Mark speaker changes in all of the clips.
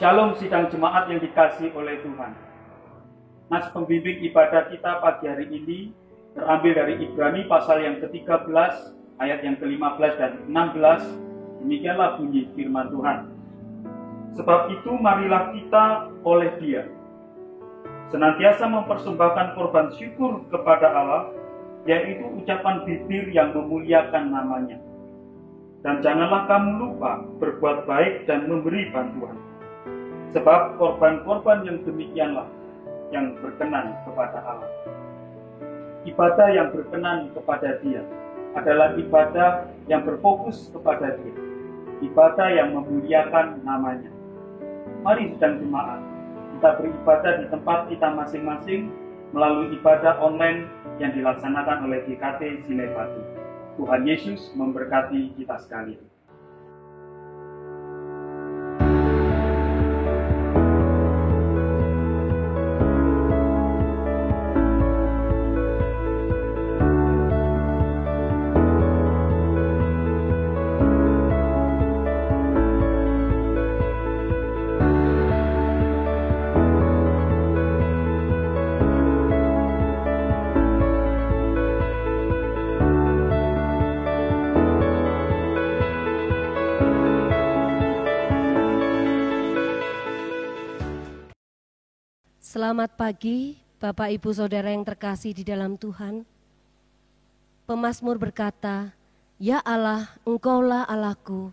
Speaker 1: Shalom sidang jemaat yang dikasihi oleh Tuhan. Nas pembimbing ibadah kita pagi hari ini terambil dari Ibrani pasal yang ke-13, ayat yang ke-15 dan 16. Demikianlah bunyi firman Tuhan. Sebab itu marilah kita oleh Dia senantiasa mempersembahkan korban syukur kepada Allah, yaitu ucapan bibir yang memuliakan namanya. Dan janganlah kamu lupa berbuat baik dan memberi bantuan. Sebab korban-korban yang demikianlah yang berkenan kepada Allah. Ibadah yang berkenan kepada Dia adalah ibadah yang berfokus kepada Dia. Ibadah yang memuliakan namanya. Mari sidang jemaat, kita beribadah di tempat kita masing-masing melalui ibadah online yang dilaksanakan oleh GKT Sinebati. Tuhan Yesus memberkati kita sekalian.
Speaker 2: Selamat pagi, Bapak Ibu Saudara yang terkasih di dalam Tuhan. Pemazmur berkata, "Ya Allah, Engkaulah Allahku,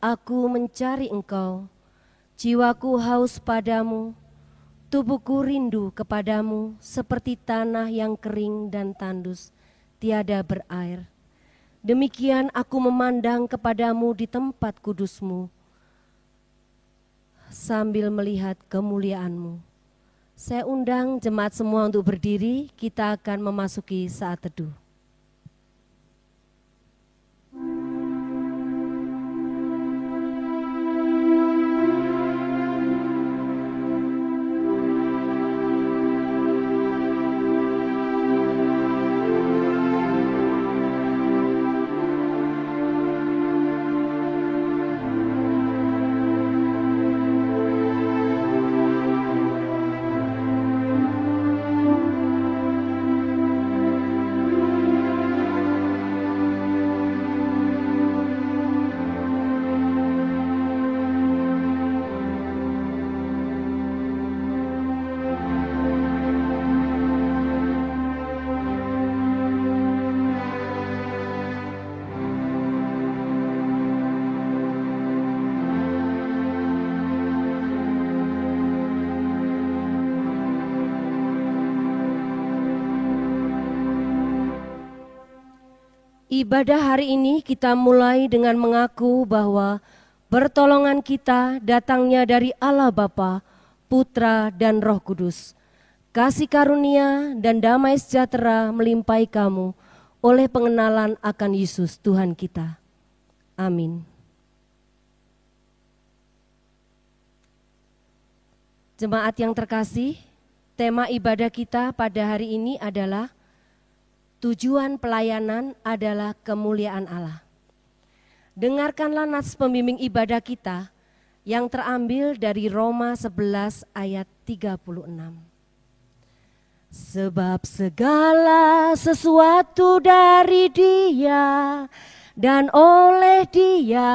Speaker 2: aku mencari Engkau. Jiwaku haus padamu, tubuhku rindu kepadamu seperti tanah yang kering dan tandus, tiada berair. Demikian aku memandang kepadamu di tempat kudus-Mu, sambil melihat kemuliaan-Mu." Saya undang jemaat semua untuk berdiri, kita akan memasuki saat teduh. Ibadah hari ini kita mulai dengan mengaku bahwa pertolongan kita datangnya dari Allah Bapa, Putra dan Roh Kudus. Kasih karunia dan damai sejahtera melimpahi kamu oleh pengenalan akan Yesus Tuhan kita. Amin. Jemaat yang terkasih, tema ibadah kita pada hari ini adalah tujuan pelayanan adalah kemuliaan Allah. Dengarkanlah nats pembimbing ibadah kita yang terambil dari Roma 11 ayat 36. Sebab segala sesuatu dari Dia dan oleh Dia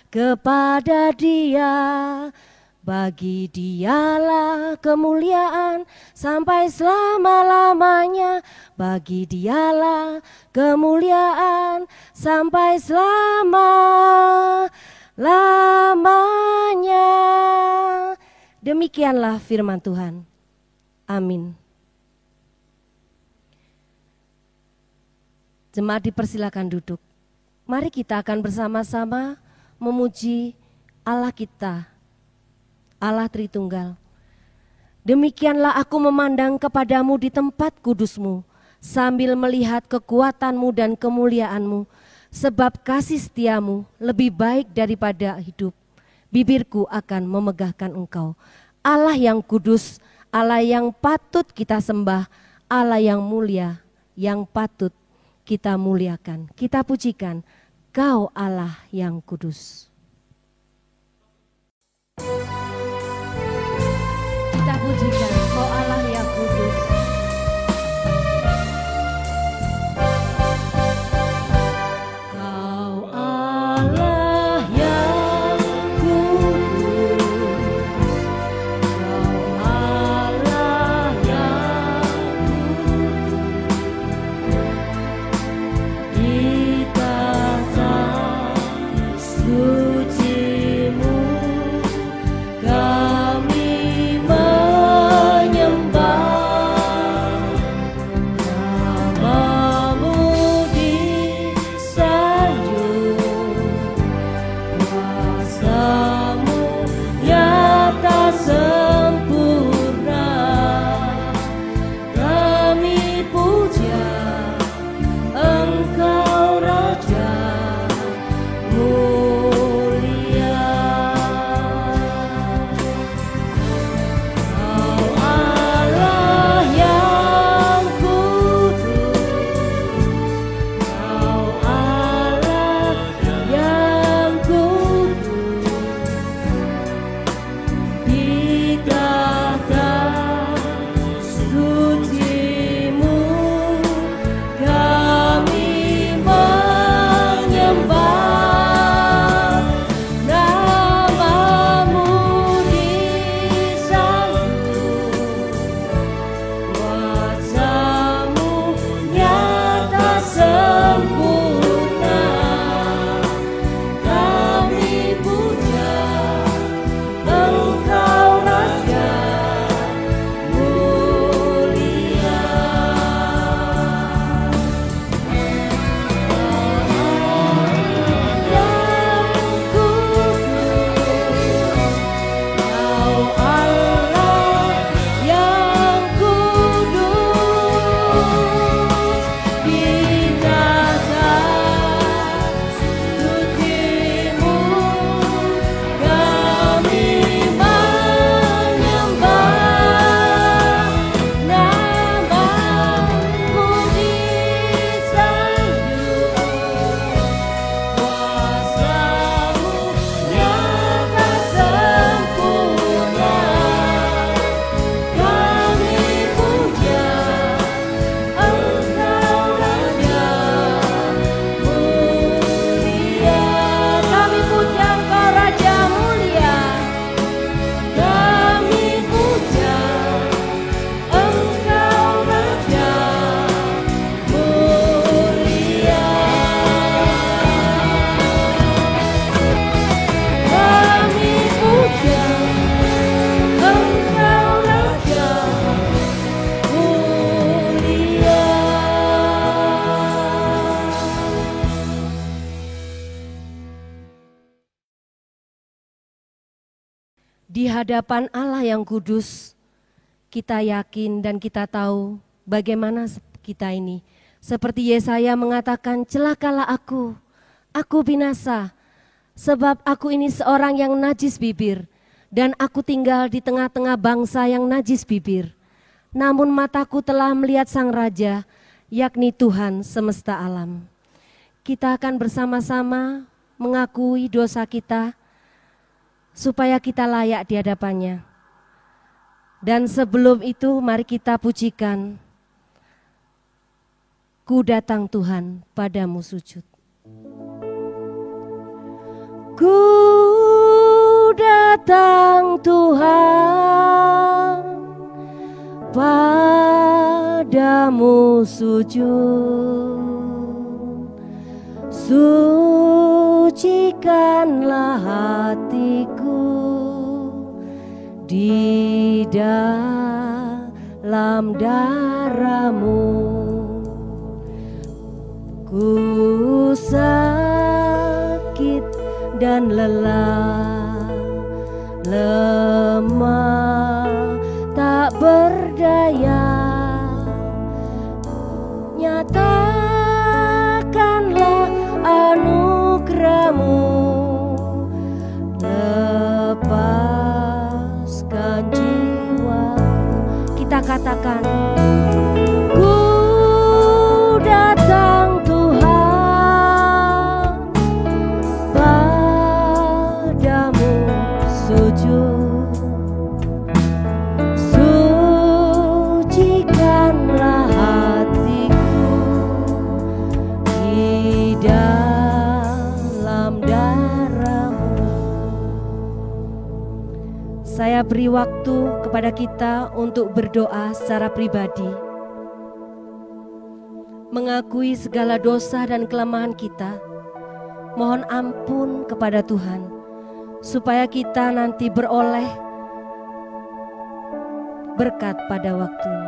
Speaker 2: kepada Dia, bagi Dialah kemuliaan sampai selama-lamanya. Bagi Dialah kemuliaan sampai selama-lamanya. Demikianlah firman Tuhan. Amin. Jemaat dipersilakan duduk. Mari kita akan bersama-sama memuji Allah kita, Allah Tritunggal. Demikianlah aku memandang kepadamu di tempat kudus-Mu, sambil melihat kekuatan-Mu dan kemuliaan-Mu, sebab kasih setia-Mu lebih baik daripada hidup. Bibirku akan memegahkan Engkau. Allah yang kudus, Allah yang patut kita sembah, Allah yang mulia, yang patut kita muliakan. Kita pujikan, Kau Allah yang kudus. Di hadapan Allah yang kudus, kita yakin dan kita tahu bagaimana kita ini. Seperti Yesaya mengatakan, celakalah aku binasa, sebab aku ini seorang yang najis bibir, dan aku tinggal di tengah-tengah bangsa yang najis bibir. Namun mataku telah melihat Sang Raja, yakni Tuhan semesta alam. Kita akan bersama-sama mengakui dosa kita, supaya kita layak di hadapannya. Dan sebelum itu mari kita pujikan, ku datang Tuhan padamu sujud. Ku datang Tuhan padamu sujud, sucikanlah hatiku di dalam darah-Mu. Ku sakit dan lelah, lemah tak berdaya, nyatakanlah anugerah-Mu, lepaskan jiwaku. Kita katakan, ku datang Tuhan padamu sujud, sucikanlah hatiku di dalam darah-Mu. Saya beri waktu kepada kita untuk berdoa secara pribadi, mengakui segala dosa dan kelemahan kita, mohon ampun kepada Tuhan, supaya kita nanti beroleh berkat pada waktunya.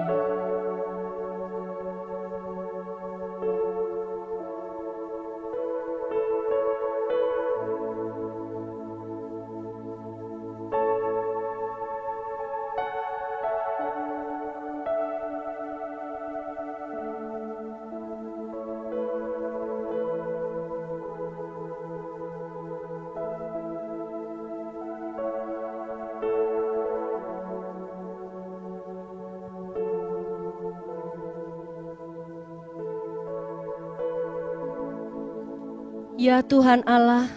Speaker 2: Ya Tuhan Allah,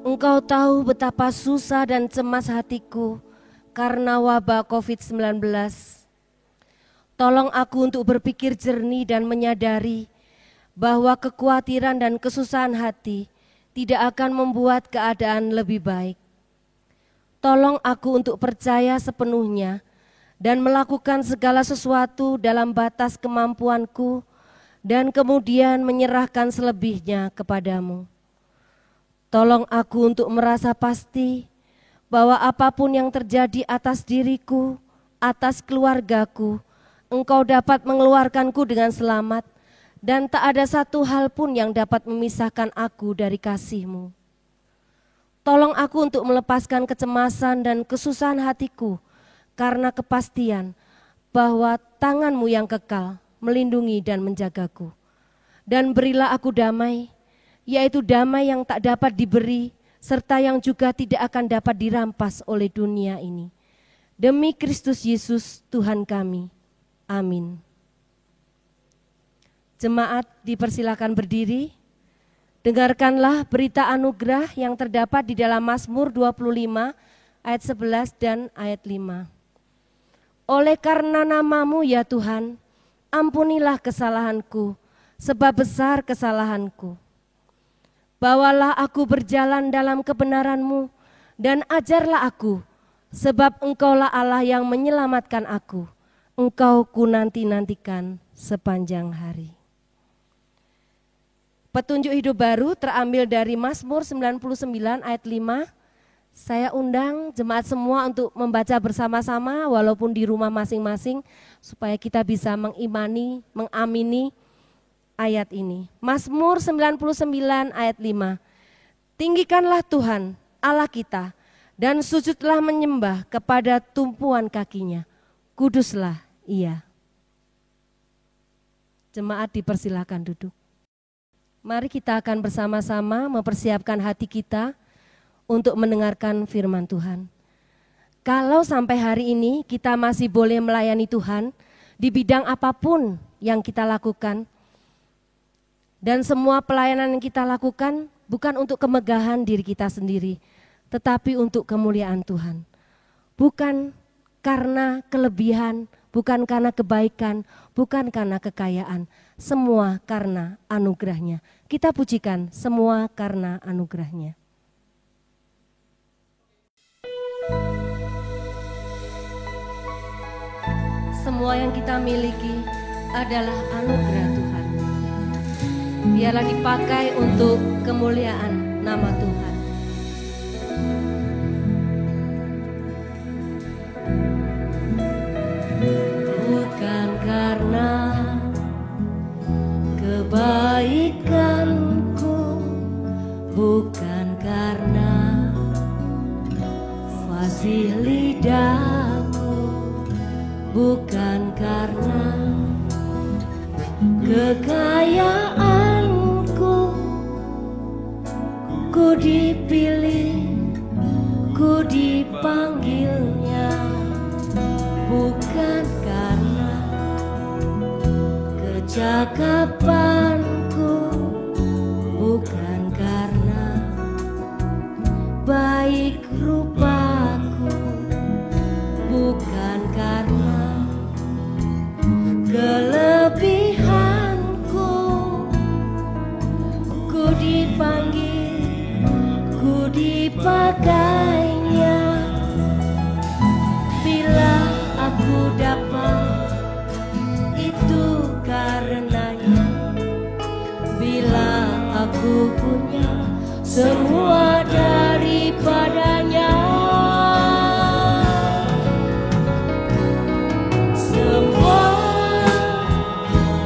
Speaker 2: Engkau tahu betapa susah dan cemas hatiku karena wabah COVID-19. Tolong aku untuk berpikir jernih dan menyadari bahwa kekhawatiran dan kesusahan hati tidak akan membuat keadaan lebih baik. Tolong aku untuk percaya sepenuhnya dan melakukan segala sesuatu dalam batas kemampuanku, dan kemudian menyerahkan selebihnya kepadamu. Tolong aku untuk merasa pasti bahwa apapun yang terjadi atas diriku, atas keluargaku, Engkau dapat mengeluarkanku dengan selamat, dan tak ada satu hal pun yang dapat memisahkan aku dari kasih-Mu. Tolong aku untuk melepaskan kecemasan dan kesusahan hatiku karena kepastian bahwa tangan-Mu yang kekal melindungi dan menjagaku. Dan berilah aku damai, yaitu damai yang tak dapat diberi, serta yang juga tidak akan dapat dirampas oleh dunia ini. Demi Kristus Yesus Tuhan kami. Amin. Jemaat dipersilakan berdiri. Dengarkanlah berita anugerah yang terdapat di dalam Mazmur 25 ayat 11 dan ayat 5. Oleh karena nama-Mu ya Tuhan, ampunilah kesalahanku, sebab besar kesalahanku. Bawalah aku berjalan dalam kebenaran-Mu, dan ajarlah aku, sebab Engkaulah Allah yang menyelamatkan aku. Engkau ku nanti-nantikan sepanjang hari. Petunjuk hidup baru terambil dari Mazmur 99 ayat 5. Saya undang jemaat semua untuk membaca bersama-sama walaupun di rumah masing-masing, supaya kita bisa mengimani, mengamini ayat ini. Mazmur 99 ayat 5. Tinggikanlah Tuhan Allah kita dan sujudlah menyembah kepada tumpuan kakinya. Kuduslah ia. Jemaat dipersilakan duduk. Mari kita akan bersama-sama mempersiapkan hati kita untuk mendengarkan firman Tuhan. Kalau sampai hari ini kita masih boleh melayani Tuhan di bidang apapun yang kita lakukan, dan semua pelayanan yang kita lakukan bukan untuk kemegahan diri kita sendiri, tetapi untuk kemuliaan Tuhan. Bukan karena kelebihan, bukan karena kebaikan, bukan karena kekayaan, semua karena anugerah-Nya. Kita pujikan semua karena anugerah-Nya. Semua yang kita miliki adalah anugerah Tuhan. Biarlah dipakai untuk kemuliaan nama Tuhan. Bukan karena kebaikanku, bukan karena fasih lidahku, bukan karena kekayaanku, ku dipilih, ku dipanggilnya, bukan karena kecakapanku, bukan karena baik rupaku, bukan karena kelebihanku, ku dipanggil, ku dipakainya. Bila aku dapat, itu karenanya. Bila aku punya semua daripadanya, semua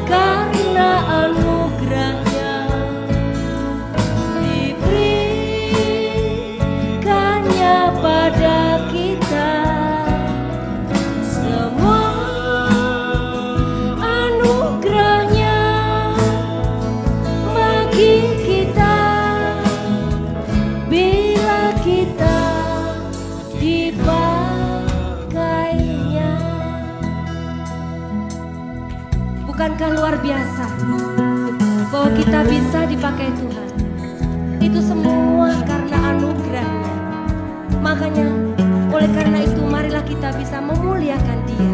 Speaker 2: karena anugerah-Nya diberikannya pada kita. Semua anugerah-Nya bagi kita, bila kita dipakainya. Bukankah luar biasa bahwa kita bisa dipakai Tuhan? Itu semua karena anugerah-Nya. Makanya oleh karena itu marilah kita bisa memuliakan Dia.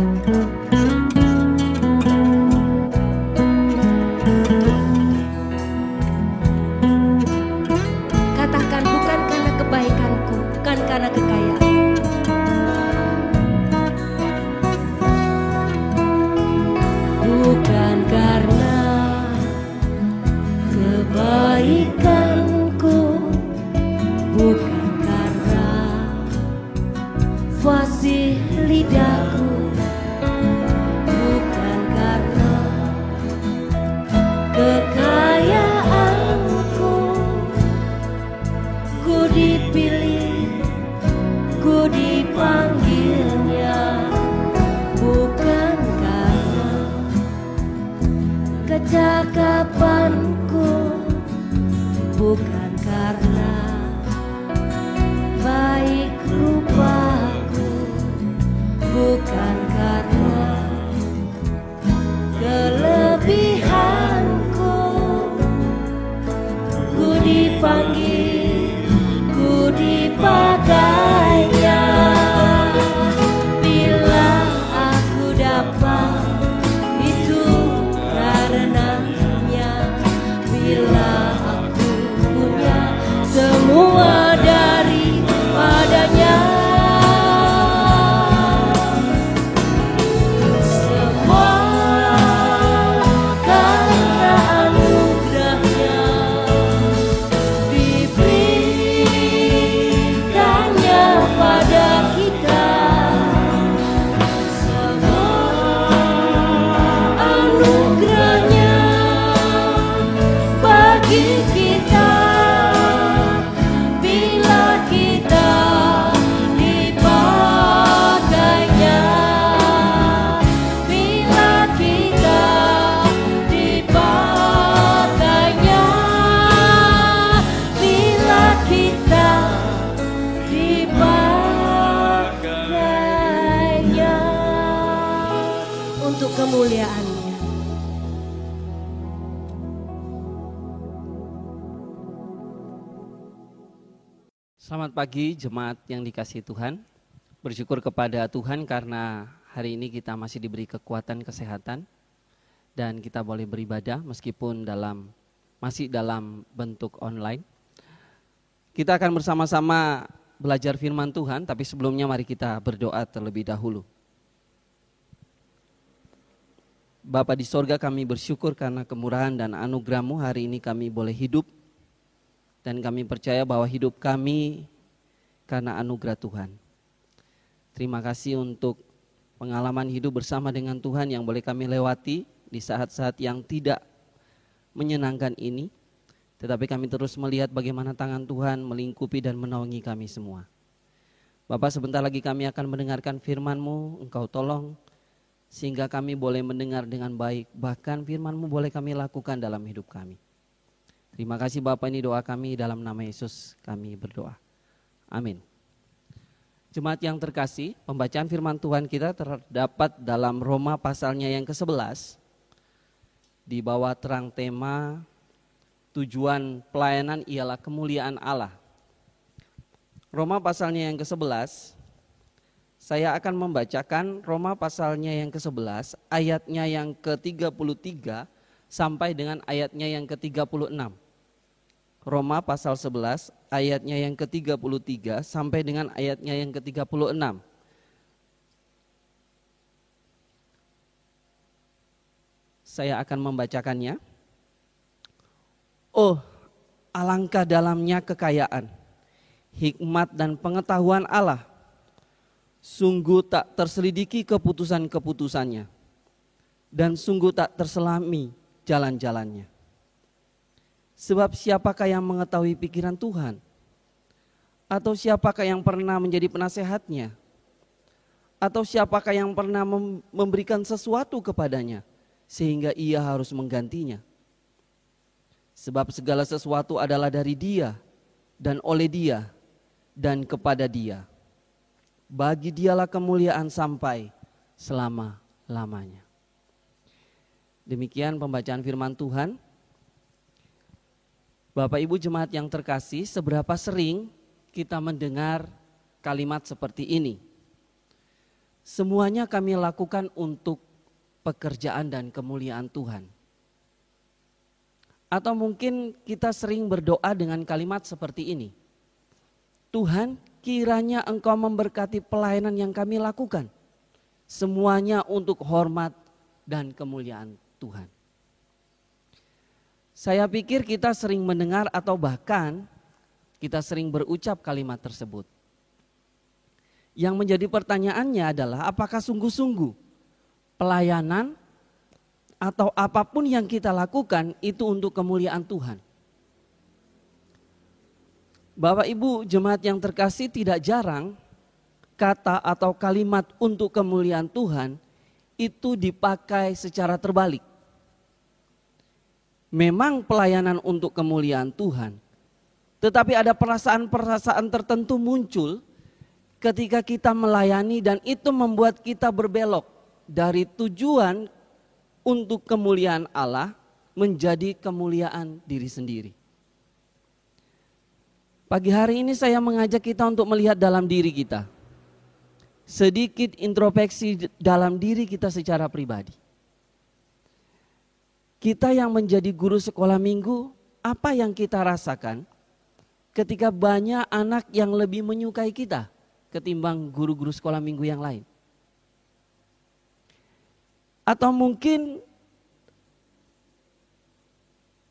Speaker 2: Katakan, bukan karena kebaikanku, bukan karena kekayaan. Bukan karena kebaikanku, bukan karena fasih lidahku, bukan karena kekayaanku, ku dipilih, ku dipanggilnya, bukan karena kecakapanku, bukan karena baik rupaku, bukan untuk kemuliaan-Nya.
Speaker 3: Selamat pagi jemaat yang dikasihi Tuhan. Bersyukur kepada Tuhan karena hari ini kita masih diberi kekuatan kesehatan dan kita boleh beribadah meskipun masih dalam bentuk online. Kita akan bersama-sama belajar firman Tuhan, tapi sebelumnya mari kita berdoa terlebih dahulu. Bapa di sorga, kami bersyukur karena kemurahan dan anugerah-Mu hari ini kami boleh hidup. Dan kami percaya bahwa hidup kami karena anugerah Tuhan. Terima kasih untuk pengalaman hidup bersama dengan Tuhan yang boleh kami lewati di saat-saat yang tidak menyenangkan ini. Tetapi kami terus melihat bagaimana tangan Tuhan melingkupi dan menaungi kami semua. Bapak, sebentar lagi kami akan mendengarkan firman-Mu, Engkau tolong sehingga kami boleh mendengar dengan baik. Bahkan firman-Mu boleh kami lakukan dalam hidup kami. Terima kasih Bapak, ini doa kami dalam nama Yesus kami berdoa. Amin. Jemaat yang terkasih, pembacaan firman Tuhan kita terdapat dalam Roma pasalnya yang ke-11. Di bawah terang tema tujuan pelayanan ialah kemuliaan Allah. Roma pasalnya yang ke-11, saya akan membacakan Roma pasalnya yang ke-11, ayatnya yang ke-33 sampai dengan ayatnya yang ke-36. Roma pasal 11 ayatnya yang ke-33 sampai dengan ayatnya yang ke-36. Saya akan membacakannya. Oh, alangkah dalamnya kekayaan, hikmat dan pengetahuan Allah. Sungguh tak terselidiki keputusan-keputusannya, dan sungguh tak terselami jalan-jalannya. Sebab siapakah yang mengetahui pikiran Tuhan? Atau siapakah yang pernah menjadi penasehatnya? Atau siapakah yang pernah memberikan sesuatu kepadanya sehingga ia harus menggantinya? Sebab segala sesuatu adalah dari Dia dan oleh Dia dan kepada Dia. Bagi Dialah kemuliaan sampai selama-lamanya. Demikian pembacaan firman Tuhan. Bapak Ibu jemaat yang terkasih, seberapa sering kita mendengar kalimat seperti ini? Semuanya kami lakukan untuk pekerjaan dan kemuliaan Tuhan. Atau mungkin kita sering berdoa dengan kalimat seperti ini. Tuhan, kiranya Engkau memberkati pelayanan yang kami lakukan. Semuanya untuk hormat dan kemuliaan Tuhan. Saya pikir kita sering mendengar atau bahkan kita sering berucap kalimat tersebut. Yang menjadi pertanyaannya adalah apakah sungguh-sungguh pelayanan atau apapun yang kita lakukan itu untuk kemuliaan Tuhan. Bapak Ibu jemaat yang terkasih, tidak jarang kata atau kalimat untuk kemuliaan Tuhan itu dipakai secara terbalik. Memang pelayanan untuk kemuliaan Tuhan, tetapi ada perasaan-perasaan tertentu muncul ketika kita melayani dan itu membuat kita berbelok dari tujuan untuk kemuliaan Allah menjadi kemuliaan diri sendiri. Pagi hari ini saya mengajak kita untuk melihat dalam diri kita. Sedikit introspeksi dalam diri kita secara pribadi. Kita yang menjadi guru sekolah minggu, apa yang kita rasakan ketika banyak anak yang lebih menyukai kita ketimbang guru-guru sekolah minggu yang lain? Atau mungkin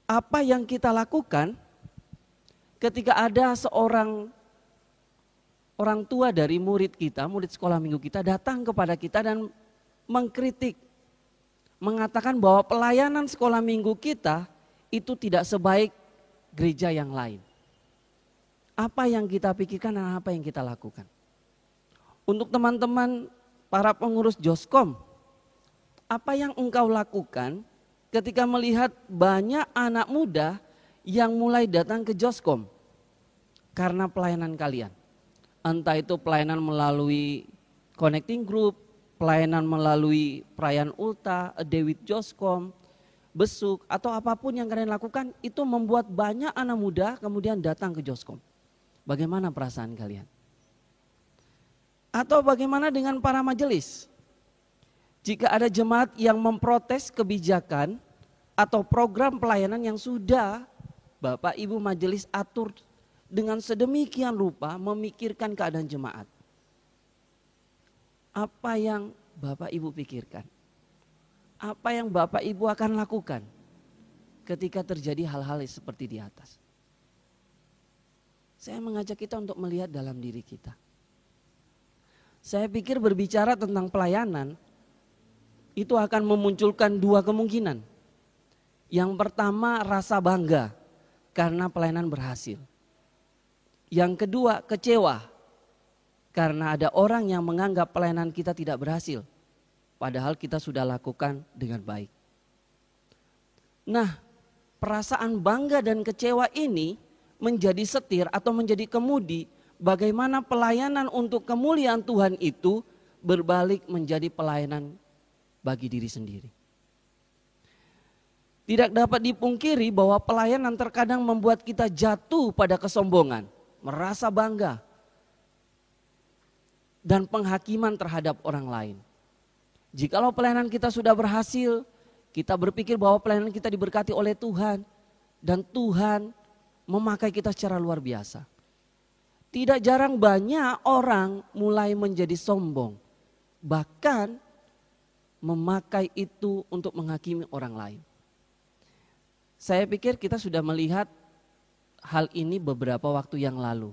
Speaker 3: apa yang kita lakukan ketika ada seorang orang tua dari murid kita, murid sekolah minggu kita datang kepada kita dan mengkritik, mengatakan bahwa pelayanan sekolah minggu kita itu tidak sebaik gereja yang lain. Apa yang kita pikirkan dan apa yang kita lakukan? Untuk teman-teman para pengurus Joskom, apa yang engkau lakukan ketika melihat banyak anak muda yang mulai datang ke Joskom karena pelayanan kalian? Entah itu pelayanan melalui connecting group, pelayanan melalui perayaan ulta, a day with Joscom, besuk, atau apapun yang kalian lakukan, itu membuat banyak anak muda kemudian datang ke Joscom. Bagaimana perasaan kalian? Atau bagaimana dengan para majelis? Jika ada jemaat yang memprotes kebijakan atau program pelayanan yang sudah Bapak Ibu majelis atur dengan sedemikian rupa memikirkan keadaan jemaat. Apa yang Bapak Ibu pikirkan? Apa yang Bapak Ibu akan lakukan ketika terjadi hal-hal seperti di atas? Saya mengajak kita untuk melihat dalam diri kita. Saya pikir berbicara tentang pelayanan itu akan memunculkan dua kemungkinan. Yang pertama, rasa bangga karena pelayanan berhasil. Yang kedua, kecewa karena ada orang yang menganggap pelayanan kita tidak berhasil, padahal kita sudah lakukan dengan baik. Nah, perasaan bangga dan kecewa ini menjadi setir atau menjadi kemudi bagaimana pelayanan untuk kemuliaan Tuhan itu berbalik menjadi pelayanan bagi diri sendiri. Tidak dapat dipungkiri bahwa pelayanan terkadang membuat kita jatuh pada kesombongan, merasa bangga, dan penghakiman terhadap orang lain. Jikalau pelayanan kita sudah berhasil, kita berpikir bahwa pelayanan kita diberkati oleh Tuhan, dan Tuhan memakai kita secara luar biasa. Tidak jarang banyak orang mulai menjadi sombong, bahkan memakai itu untuk menghakimi orang lain. Saya pikir kita sudah melihat hal ini beberapa waktu yang lalu.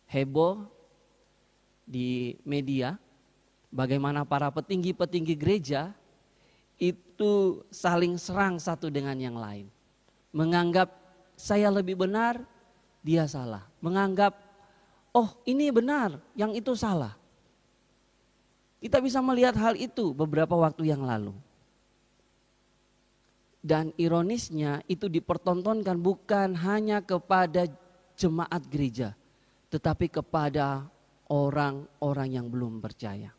Speaker 3: Heboh di media bagaimana para petinggi-petinggi gereja itu saling serang satu dengan yang lain. Menganggap saya lebih benar, dia salah. Menganggap oh ini benar, yang itu salah. Kita bisa melihat hal itu beberapa waktu yang lalu. Dan ironisnya itu dipertontonkan bukan hanya kepada jemaat gereja, tetapi kepada orang-orang yang belum percaya.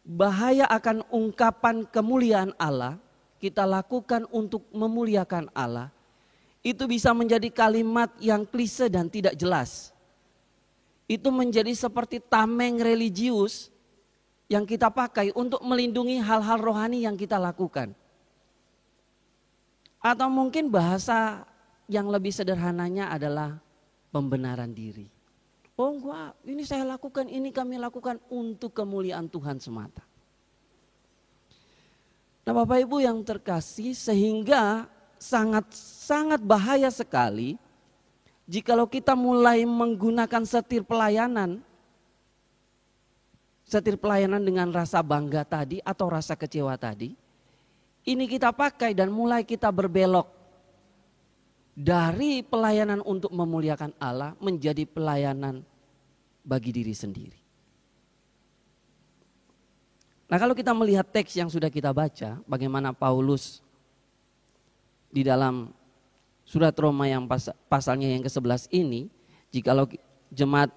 Speaker 3: Bahaya akan ungkapan kemuliaan Allah, kita lakukan untuk memuliakan Allah, itu bisa menjadi kalimat yang klise dan tidak jelas. Itu menjadi seperti tameng religius yang kita pakai untuk melindungi hal-hal rohani yang kita lakukan. Atau mungkin bahasa yang lebih sederhananya adalah pembenaran diri. Oh enggak, ini saya lakukan, ini kami lakukan untuk kemuliaan Tuhan semata. Nah Bapak Ibu yang terkasih, sehingga sangat bahaya sekali jikalau kita mulai menggunakan setir pelayanan dengan rasa bangga tadi atau rasa kecewa tadi, ini kita pakai dan mulai kita berbelok dari pelayanan untuk memuliakan Allah menjadi pelayanan bagi diri sendiri. Nah kalau kita melihat teks yang sudah kita baca, bagaimana Paulus di dalam surat Roma yang pasalnya yang ke-11 ini, jikalau jemaat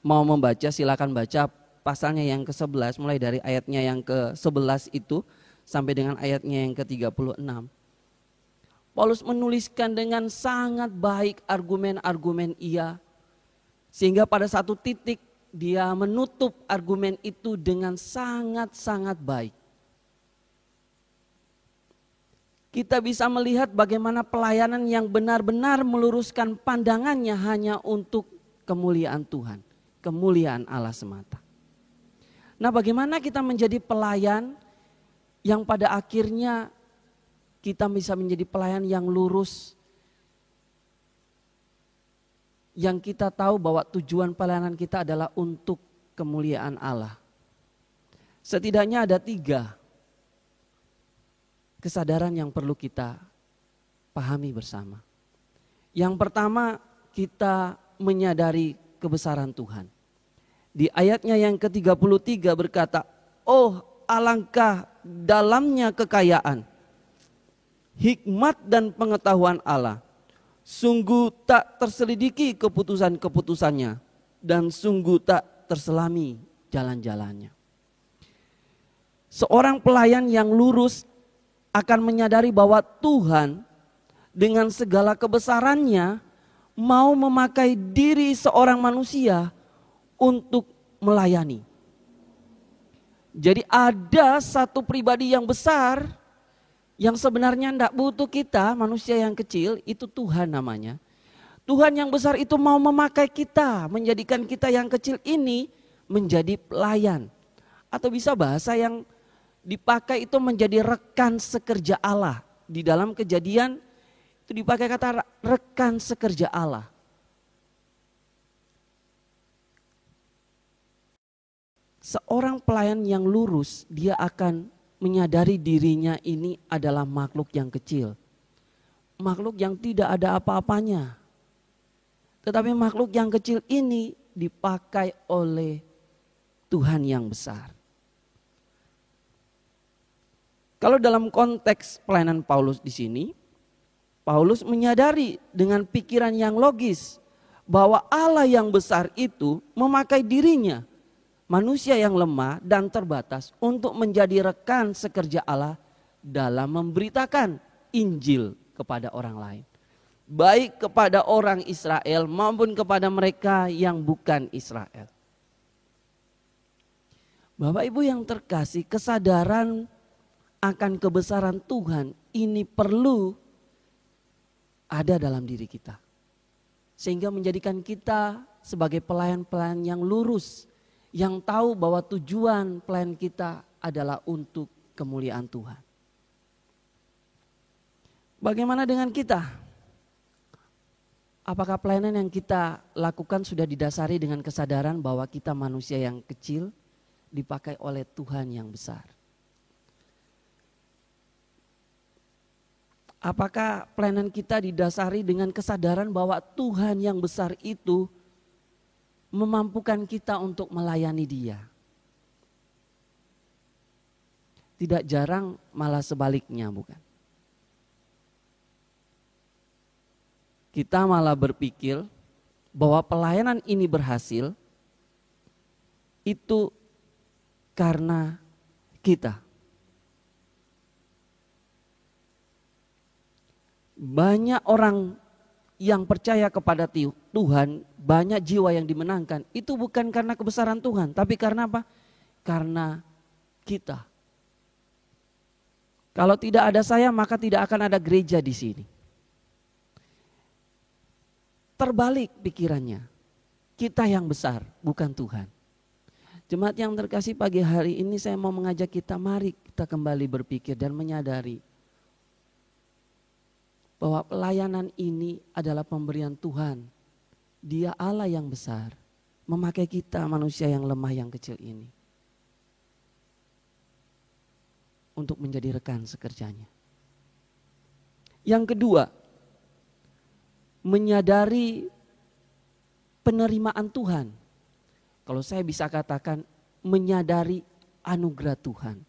Speaker 3: mau membaca silakan baca pasalnya yang ke-11 mulai dari ayatnya yang ke-11 itu sampai dengan ayatnya yang ke-36. Paulus menuliskan dengan sangat baik argumen-argumen ia, sehingga pada satu titik dia menutup argumen itu dengan sangat-sangat baik. Kita bisa melihat bagaimana pelayanan yang benar-benar meluruskan pandangannya hanya untuk kemuliaan Tuhan, kemuliaan Allah semata. Nah, bagaimana kita menjadi pelayan yang pada akhirnya kita bisa menjadi pelayan yang lurus, yang kita tahu bahwa tujuan pelayanan kita adalah untuk kemuliaan Allah. Setidaknya ada 3 kesadaran yang perlu kita pahami bersama. Yang pertama, kita menyadari kebesaran Tuhan. Di ayatnya yang ke-33 berkata, oh alangkah dalamnya kekayaan, hikmat dan pengetahuan Allah. Sungguh tak terselidiki keputusan-keputusannya, dan sungguh tak terselami jalan-jalannya. Seorang pelayan yang lurus akan menyadari bahwa Tuhan dengan segala kebesarannya mau memakai diri seorang manusia untuk melayani. Jadi ada satu pribadi yang besar yang sebenarnya tidak butuh kita, manusia yang kecil, itu Tuhan namanya. Tuhan yang besar itu mau memakai kita, menjadikan kita yang kecil ini menjadi pelayan. Atau bisa bahasa yang dipakai itu menjadi rekan sekerja Allah. Di dalam Kejadian itu dipakai kata rekan sekerja Allah. Seorang pelayan yang lurus, dia akan menyadari dirinya ini adalah makhluk yang kecil. Makhluk yang tidak ada apa-apanya. Tetapi makhluk yang kecil ini dipakai oleh Tuhan yang besar. Kalau dalam konteks pelayanan Paulus di sini, Paulus menyadari dengan pikiran yang logis bahwa Allah yang besar itu memakai dirinya, manusia yang lemah dan terbatas, untuk menjadi rekan sekerja Allah dalam memberitakan Injil kepada orang lain. Baik kepada orang Israel maupun kepada mereka yang bukan Israel. Bapak Ibu yang terkasih, kesadaran akan kebesaran Tuhan ini perlu ada dalam diri kita. Sehingga menjadikan kita sebagai pelayan-pelayan yang lurus, yang tahu bahwa tujuan pelayan kita adalah untuk kemuliaan Tuhan. Bagaimana dengan kita? Apakah pelayanan yang kita lakukan sudah didasari dengan kesadaran bahwa kita manusia yang kecil dipakai oleh Tuhan yang besar? Apakah pelayanan kita didasari dengan kesadaran bahwa Tuhan yang besar itu memampukan kita untuk melayani Dia? Tidak jarang malah sebaliknya, bukan? Kita malah berpikir bahwa pelayanan ini berhasil itu karena kita. Banyak orang yang percaya kepada Tuhan, banyak jiwa yang dimenangkan. Itu bukan karena kebesaran Tuhan, tapi karena apa? Karena kita. Kalau tidak ada saya, maka tidak akan ada gereja di sini. Terbalik pikirannya, kita yang besar, bukan Tuhan. Jemaat yang terkasih, pagi hari ini saya mau mengajak kita, mari kita kembali berpikir dan menyadari bahwa pelayanan ini adalah pemberian Tuhan. Dia Allah yang besar, memakai kita manusia yang lemah yang kecil ini untuk menjadi rekan sekerjanya. Yang kedua, menyadari penerimaan Tuhan. Kalau saya bisa katakan menyadari anugerah Tuhan.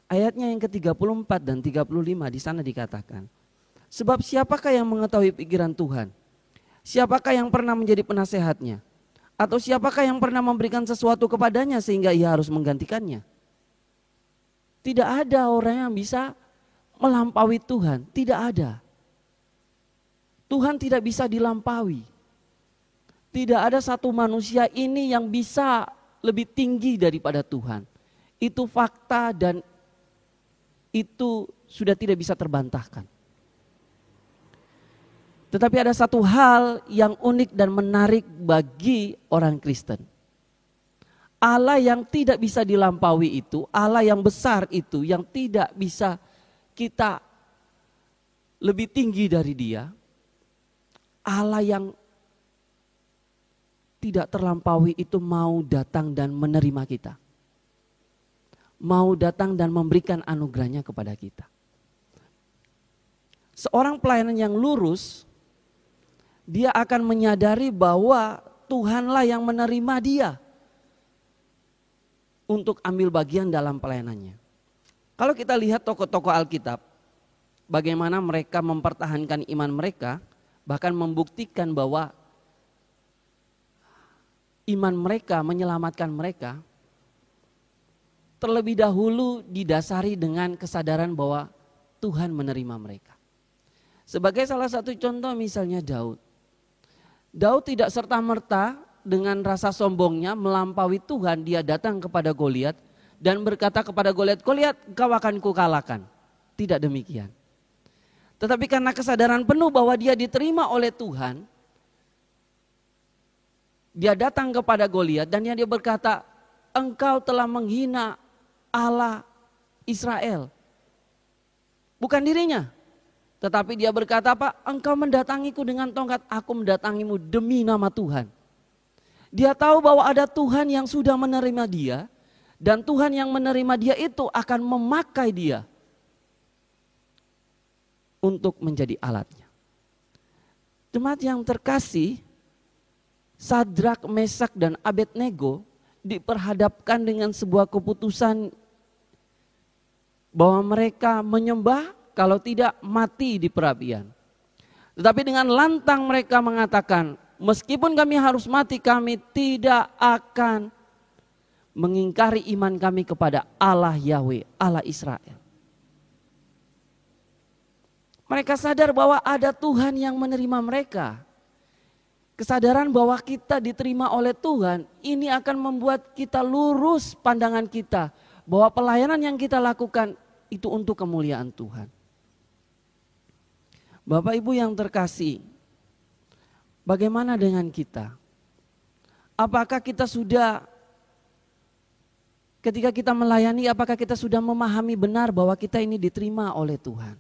Speaker 3: Ayatnya yang ke-34 dan 35 di sana dikatakan, sebab siapakah yang mengetahui pikiran Tuhan? Siapakah yang pernah menjadi penasehatnya? Atau siapakah yang pernah memberikan sesuatu kepadanya sehingga ia harus menggantikannya? Tidak ada orang yang bisa melampaui Tuhan, tidak ada. Tuhan tidak bisa dilampaui. Tidak ada satu manusia ini yang bisa lebih tinggi daripada Tuhan. Itu fakta dan itu sudah tidak bisa terbantahkan. Tetapi ada satu hal yang unik dan menarik bagi orang Kristen. Allah yang tidak bisa dilampaui itu, Allah yang besar itu, yang tidak bisa kita lebih tinggi dari Dia, Allah yang tidak terlampaui itu mau datang dan menerima kita. Mau datang dan memberikan anugerahnya kepada kita. Seorang pelayanan yang lurus, dia akan menyadari bahwa Tuhanlah yang menerima dia untuk ambil bagian dalam pelayanannya. Kalau kita lihat tokoh-tokoh Alkitab, bagaimana mereka mempertahankan iman mereka, bahkan membuktikan bahwa iman mereka menyelamatkan mereka, terlebih dahulu didasari dengan kesadaran bahwa Tuhan menerima mereka. Sebagai salah satu contoh misalnya Daud. Daud tidak serta-merta dengan rasa sombongnya melampaui Tuhan, dia datang kepada Goliat dan berkata kepada Goliat, "Goliat, kau akan kukalahkan." Tidak demikian. Tetapi karena kesadaran penuh bahwa dia diterima oleh Tuhan, dia datang kepada Goliat dan dia berkata, "Engkau telah menghina Allah Israel." Bukan dirinya. Tetapi dia berkata apa? "Engkau mendatangiku dengan tongkat, aku mendatangimu demi nama Tuhan." Dia tahu bahwa ada Tuhan yang sudah menerima dia. Dan Tuhan yang menerima dia itu akan memakai dia untuk menjadi alatnya. Jemaat yang terkasih, Sadrak, Mesak, dan Abednego diperhadapkan dengan sebuah keputusan bahwa mereka menyembah, kalau tidak mati di perapian. Tetapi dengan lantang mereka mengatakan, meskipun kami harus mati, kami tidak akan mengingkari iman kami kepada Allah Yahweh, Allah Israel. Mereka sadar bahwa ada Tuhan yang menerima mereka. Kesadaran bahwa kita diterima oleh Tuhan, ini akan membuat kita lurus pandangan kita bahwa pelayanan yang kita lakukan itu untuk kemuliaan Tuhan. Bapak Ibu yang terkasih, bagaimana dengan kita? Apakah kita sudah, ketika kita melayani, apakah kita sudah memahami benar bahwa kita ini diterima oleh Tuhan?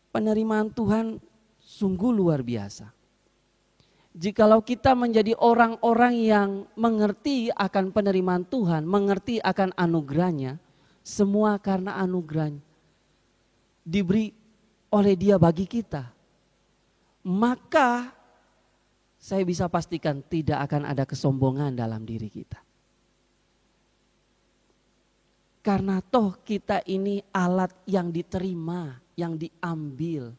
Speaker 3: Penerimaan Tuhan sungguh luar biasa. Jikalau kita menjadi orang-orang yang mengerti akan penerimaan Tuhan, mengerti akan anugerahnya, semua karena anugerahnya diberi oleh Dia bagi kita, maka saya bisa pastikan tidak akan ada kesombongan dalam diri kita. Karena toh kita ini alat yang diterima, yang diambil.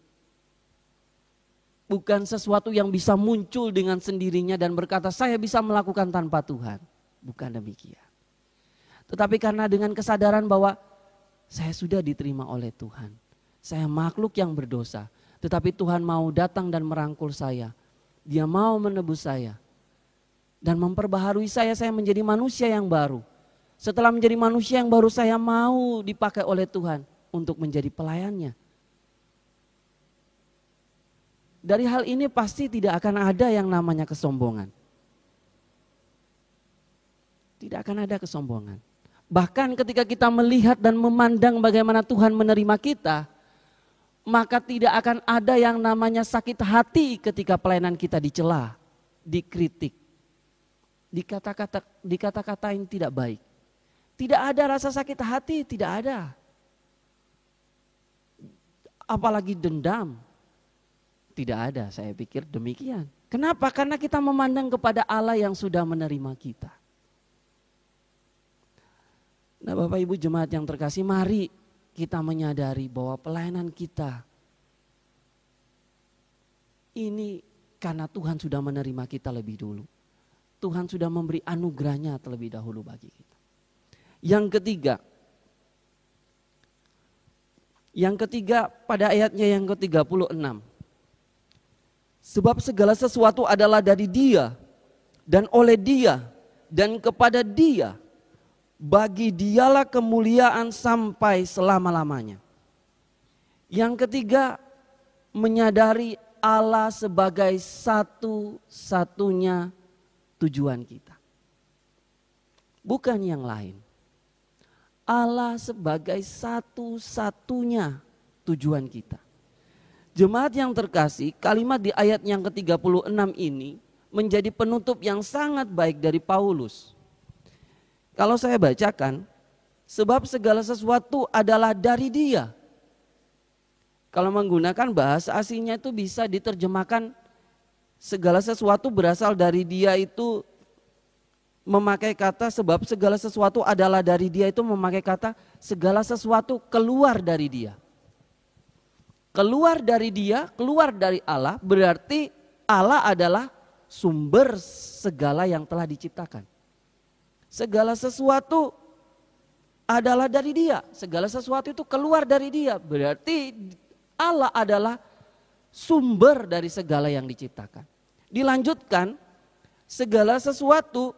Speaker 3: Bukan sesuatu yang bisa muncul dengan sendirinya dan berkata saya bisa melakukan tanpa Tuhan. Bukan demikian. Tetapi karena dengan kesadaran bahwa saya sudah diterima oleh Tuhan. Saya makhluk yang berdosa. Tetapi Tuhan mau datang dan merangkul saya. Dia mau menebus saya. Dan memperbaharui saya menjadi manusia yang baru. Setelah menjadi manusia yang baru, saya mau dipakai oleh Tuhan untuk menjadi pelayannya. Dari hal ini pasti tidak akan ada yang namanya kesombongan. Tidak akan ada kesombongan. Bahkan ketika kita melihat dan memandang bagaimana Tuhan menerima kita, maka tidak akan ada yang namanya sakit hati ketika pelayanan kita dicela, dikritik, dikata-katain tidak baik. Tidak ada rasa sakit hati, tidak ada. Apalagi dendam. Tidak ada, saya pikir demikian. Kenapa? Karena kita memandang kepada Allah yang sudah menerima kita. Nah Bapak Ibu jemaat yang terkasih, mari kita menyadari bahwa pelayanan kita ini karena Tuhan sudah menerima kita lebih dulu. Tuhan sudah memberi anugerahnya terlebih dahulu bagi kita. Yang ketiga pada ayatnya yang ke-36. Sebab segala sesuatu adalah dari Dia dan oleh Dia dan kepada Dia. Bagi Dialah kemuliaan sampai selama-lamanya. Yang ketiga, menyadari Allah sebagai satu-satunya tujuan kita. Bukan yang lain. Allah sebagai satu-satunya tujuan kita. Jemaat yang terkasih, kalimat di ayat yang ke-36 ini menjadi penutup yang sangat baik dari Paulus. Kalau saya bacakan, sebab segala sesuatu adalah dari Dia. Kalau menggunakan bahasa aslinya itu bisa diterjemahkan segala sesuatu berasal dari Dia itu memakai kata sebab segala sesuatu adalah dari Dia itu memakai kata segala sesuatu keluar dari Dia. Keluar dari Dia, keluar dari Allah berarti Allah adalah sumber segala yang telah diciptakan. Segala sesuatu adalah dari Dia. Segala sesuatu itu keluar dari Dia. Berarti Allah adalah sumber dari segala yang diciptakan. Dilanjutkan, segala sesuatu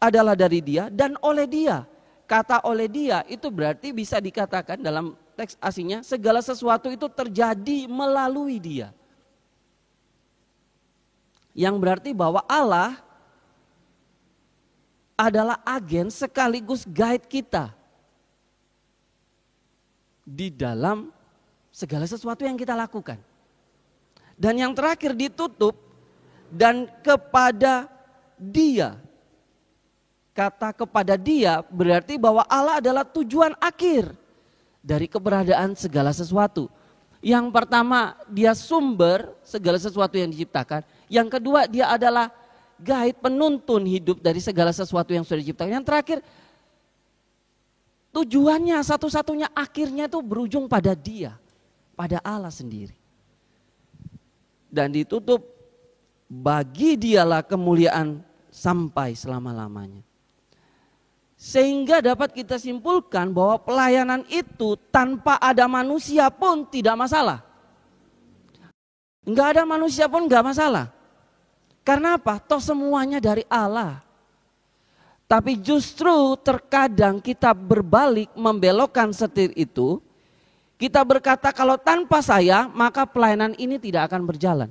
Speaker 3: adalah dari Dia dan oleh Dia. Kata oleh Dia itu berarti bisa dikatakan dalam teks aslinya segala sesuatu itu terjadi melalui Dia. Yang berarti bahwa Allah adalah agen sekaligus guide kita di dalam segala sesuatu yang kita lakukan. Dan yang terakhir ditutup dan kepada Dia. Kata kepada Dia berarti bahwa Allah adalah tujuan akhir dari keberadaan segala sesuatu. Yang pertama, Dia sumber segala sesuatu yang diciptakan. Yang kedua, Dia adalah guide, penuntun hidup dari segala sesuatu yang sudah diciptakan. Yang terakhir, tujuannya satu-satunya akhirnya itu berujung pada Dia, pada Allah sendiri. Dan ditutup, bagi Dialah kemuliaan sampai selama-lamanya. Sehingga dapat kita simpulkan bahwa pelayanan itu tanpa ada manusia pun tidak masalah. Enggak ada manusia pun enggak masalah. Karena apa? Toh semuanya dari Allah. Tapi justru terkadang kita berbalik membelokkan setir itu. Kita berkata kalau tanpa saya maka pelayanan ini tidak akan berjalan.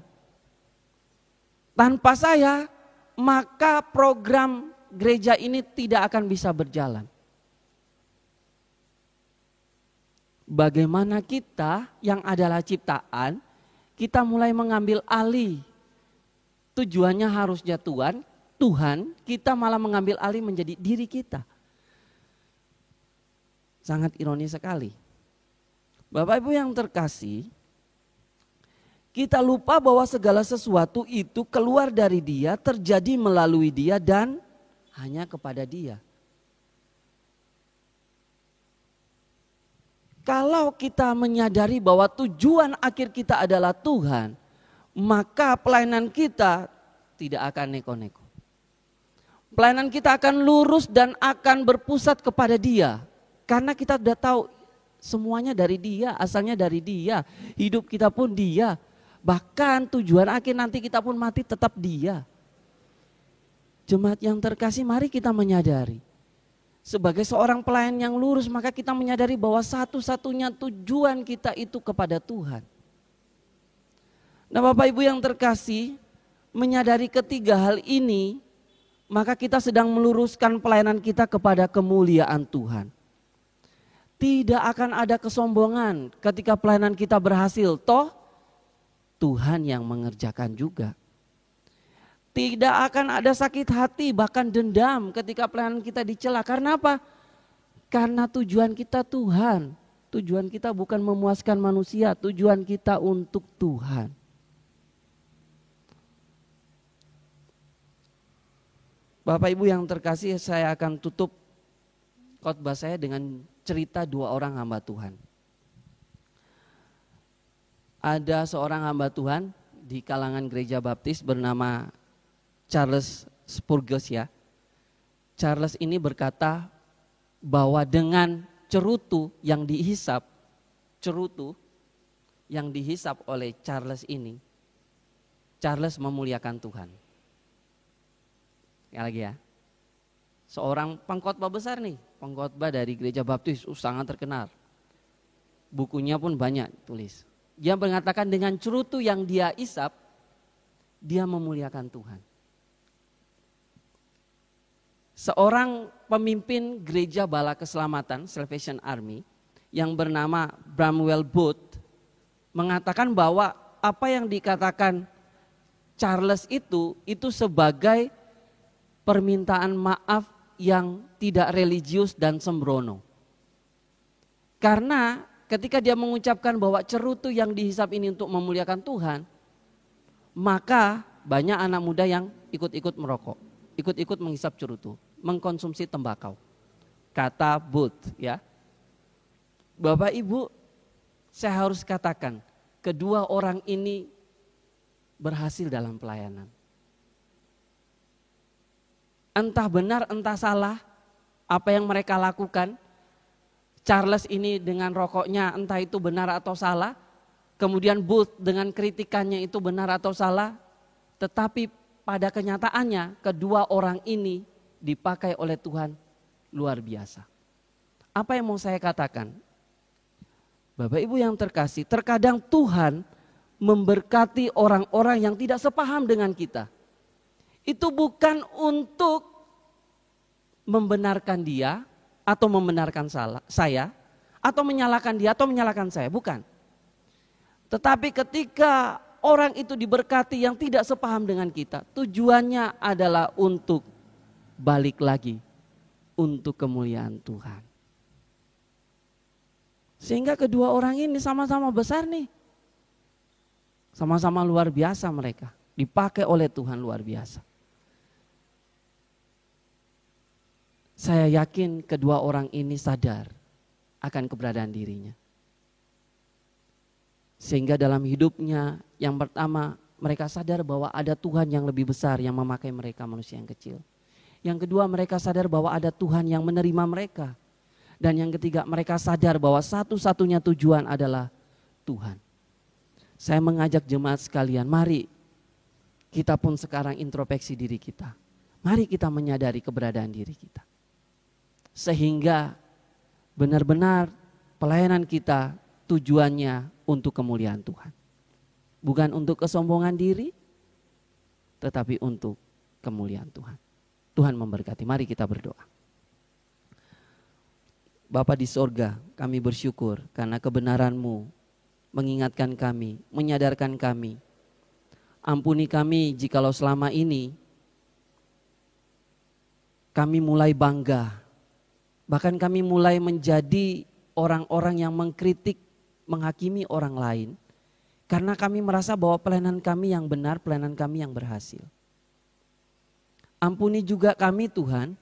Speaker 3: Tanpa saya maka program gereja ini tidak akan bisa berjalan. Bagaimana kita yang adalah ciptaan, kita mulai mengambil alih. Tujuannya harusnya Tuhan, kita malah mengambil alih menjadi diri kita. Sangat ironis sekali. Bapak Ibu yang terkasih, kita lupa bahwa segala sesuatu itu keluar dari Dia, terjadi melalui Dia dan hanya kepada Dia. Kalau kita menyadari bahwa tujuan akhir kita adalah Tuhan, maka pelayanan kita tidak akan neko-neko. Pelayanan kita akan lurus dan akan berpusat kepada Dia. Karena kita sudah tahu semuanya dari Dia, asalnya dari Dia. Hidup kita pun Dia. Bahkan tujuan akhir nanti kita pun mati tetap Dia. Jemaat yang terkasih, mari kita menyadari. Sebagai seorang pelayan yang lurus, maka kita menyadari bahwa satu-satunya tujuan kita itu kepada Tuhan. Nah Bapak Ibu yang terkasih, menyadari ketiga hal ini, maka kita sedang meluruskan pelayanan kita kepada kemuliaan Tuhan. Tidak akan ada kesombongan ketika pelayanan kita berhasil, toh Tuhan yang mengerjakan juga. Tidak akan ada sakit hati, bahkan dendam ketika pelayanan kita dicela. Karena apa? Karena tujuan kita Tuhan. Tujuan kita bukan memuaskan manusia, tujuan kita untuk Tuhan. Bapak Ibu yang terkasih, saya akan tutup khotbah saya dengan cerita dua orang hamba Tuhan. Ada seorang hamba Tuhan di kalangan gereja baptis bernama Charles Spurgeon ya. Charles ini berkata bahwa dengan cerutu yang dihisap oleh Charles ini, Charles memuliakan Tuhan. Sekali lagi ya. Seorang pengkhotbah besar nih, pengkhotbah dari gereja baptis sangat terkenal. Bukunya pun banyak tulis. Dia mengatakan dengan cerutu yang dia isap, dia memuliakan Tuhan. Seorang pemimpin gereja bala keselamatan Salvation Army yang bernama Bramwell Booth mengatakan bahwa apa yang dikatakan Charles itu sebagai permintaan maaf yang tidak religius dan sembrono. Karena ketika dia mengucapkan bahwa cerutu yang dihisap ini untuk memuliakan Tuhan, maka banyak anak muda yang ikut-ikut merokok, ikut-ikut menghisap cerutu, mengkonsumsi tembakau. Kata Booth ya. Bapak Ibu, saya harus katakan, kedua orang ini berhasil dalam pelayanan. Entah benar, entah salah apa yang mereka lakukan. Charles ini dengan rokoknya entah itu benar atau salah. Kemudian Booth dengan kritikannya itu benar atau salah. Tetapi pada kenyataannya kedua orang ini dipakai oleh Tuhan luar biasa. Apa yang mau saya katakan? Bapak Ibu yang terkasih, terkadang Tuhan memberkati orang-orang yang tidak sepaham dengan kita. Itu bukan untuk membenarkan dia atau membenarkan saya, atau menyalahkan dia atau menyalahkan saya, bukan. Tetapi ketika orang itu diberkati yang tidak sepaham dengan kita, tujuannya adalah untuk balik lagi untuk kemuliaan Tuhan. Sehingga kedua orang ini sama-sama besar nih. Sama-sama luar biasa mereka, dipakai oleh Tuhan luar biasa. Saya yakin kedua orang ini sadar akan keberadaan dirinya. Sehingga dalam hidupnya yang pertama mereka sadar bahwa ada Tuhan yang lebih besar yang memakai mereka manusia yang kecil. Yang kedua mereka sadar bahwa ada Tuhan yang menerima mereka. Dan yang ketiga mereka sadar bahwa satu-satunya tujuan adalah Tuhan. Saya mengajak jemaat sekalian, mari kita pun sekarang introspeksi diri kita. Mari kita menyadari keberadaan diri kita. Sehingga benar-benar pelayanan kita tujuannya untuk kemuliaan Tuhan. Bukan untuk kesombongan diri, tetapi untuk kemuliaan Tuhan. Tuhan memberkati, mari kita berdoa. Bapa di sorga, kami bersyukur karena kebenaran-Mu mengingatkan kami, menyadarkan kami. Ampuni kami jikalau selama ini kami mulai bangga. Bahkan kami mulai menjadi orang-orang yang mengkritik, menghakimi orang lain. Karena kami merasa bahwa pelayanan kami yang benar, pelayanan kami yang berhasil. Ampuni juga kami Tuhan,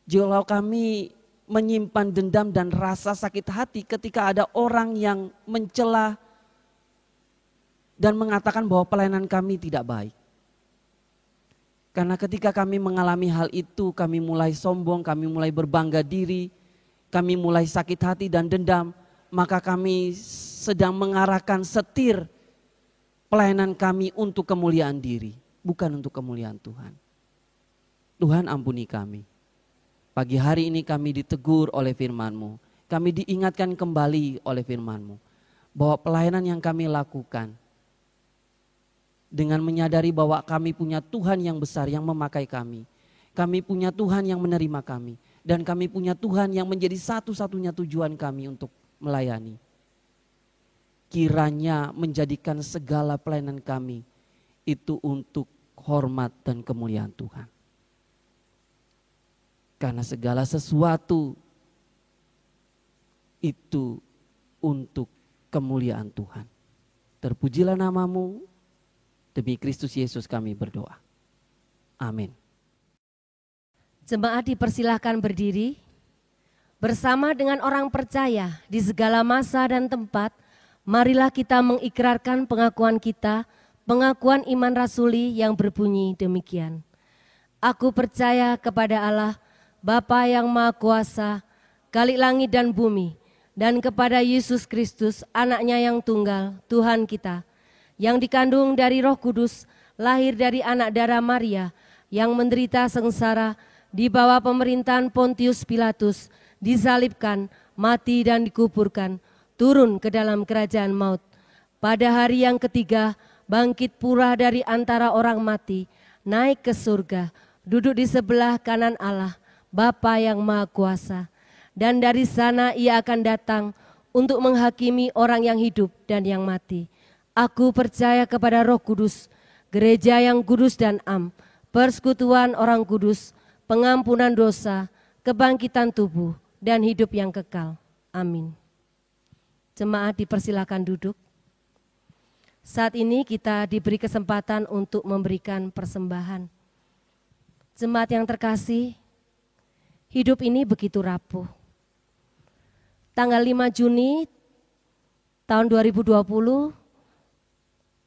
Speaker 3: jikalau kami menyimpan dendam dan rasa sakit hati ketika ada orang yang mencela dan mengatakan bahwa pelayanan kami tidak baik. Karena ketika kami mengalami hal itu, kami mulai sombong, kami mulai berbangga diri, kami mulai sakit hati dan dendam, maka kami sedang mengarahkan setir pelayanan kami untuk kemuliaan diri, bukan untuk kemuliaan Tuhan. Tuhan ampuni kami. Pagi hari ini kami ditegur oleh firman-Mu, kami diingatkan kembali oleh firman-Mu, bahwa pelayanan yang kami lakukan, dengan menyadari bahwa kami punya Tuhan yang besar yang memakai kami. Kami punya Tuhan yang menerima kami. Dan kami punya Tuhan yang menjadi satu-satunya tujuan kami untuk melayani. Kiranya menjadikan segala pelayanan kami itu untuk hormat dan kemuliaan Tuhan. Karena segala sesuatu itu untuk kemuliaan Tuhan. Terpujilah nama-Mu. Demi Kristus Yesus kami berdoa. Amin.
Speaker 2: Jemaat dipersilahkan berdiri. Bersama dengan orang percaya di segala masa dan tempat, marilah kita mengikrarkan pengakuan kita, pengakuan iman rasuli yang berbunyi demikian. Aku percaya kepada Allah, Bapa yang Maha Kuasa, Khalik langit dan bumi, dan kepada Yesus Kristus, anaknya yang tunggal, Tuhan kita, yang dikandung dari Roh Kudus, lahir dari anak darah Maria, yang menderita sengsara di bawah pemerintahan Pontius Pilatus, disalibkan, mati dan dikuburkan, turun ke dalam kerajaan maut. Pada hari yang ketiga, bangkit pula dari antara orang mati, naik ke surga, duduk di sebelah kanan Allah, Bapa yang Maha Kuasa. Dan dari sana ia akan datang untuk menghakimi orang yang hidup dan yang mati. Aku percaya kepada Roh Kudus, gereja yang kudus dan am, persekutuan orang kudus, pengampunan dosa, kebangkitan tubuh, dan hidup yang kekal. Amin. Jemaat dipersilakan duduk. Saat ini kita diberi kesempatan untuk memberikan persembahan. Jemaat yang terkasih, hidup ini begitu rapuh. Tanggal 5 Juni tahun 2020,